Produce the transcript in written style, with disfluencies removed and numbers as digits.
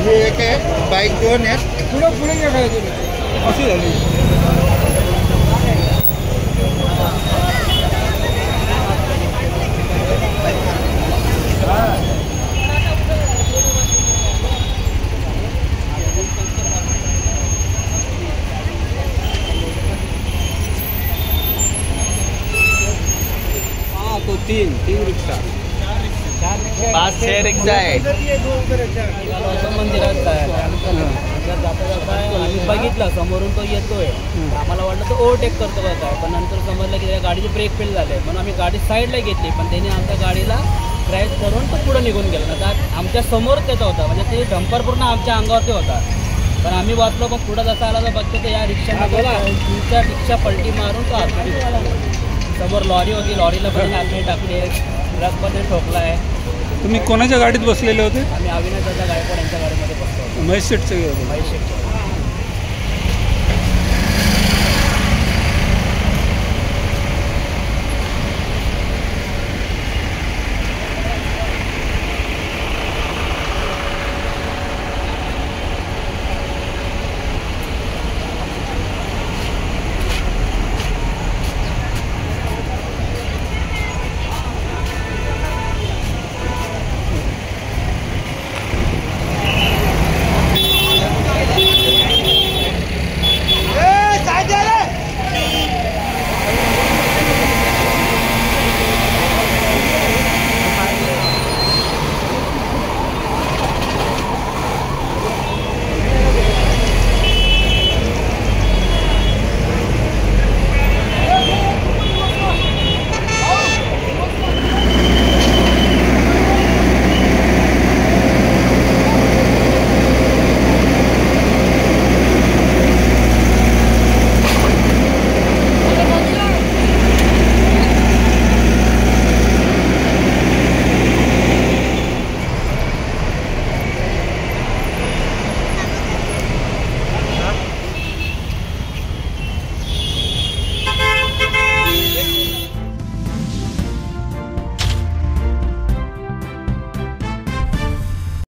हे एक आहे, बाईक दोन आहेत. पुढे पुढे घ्या काय तुम्ही अशी झाली. तो तीन रिक्षा 5-6 रिक्षा आहे. मंदिरात जाता जाता आम्ही बघितला समोरून तो येतोय. आम्हाला वाटलं तो ओव्हरटेक करतो का काय, पण नंतर समजलं की त्या गाडीचे ब्रेक फेल झाले म्हणून आम्ही गाडी साईडला घेतली, पण त्याने आमच्या गाडीला क्रॅश करून तो पुढे निघून गेला. आता आमच्या समोरच त्याचा होता, म्हणजे ते डंपर पूर्ण आमच्या अंगावरती होता. पण आम्ही वाचलो, पण पुढं जसा आला तर बघतो तर या रिक्षाने रिक्षा पलटी मारून तो आतमध्ये घुसला. समोर लॉरी होती, लॉरीला पण आतमध्ये टाकली, ट्रकमध्ये ठोकला आहे. तुम्ही कोणाच्या गाडीत बसलेले होते? आम्ही अविनाश दादा गायकवाड यांच्या गाडीमध्ये बसतो. महेश शेटच्या महेश शेट.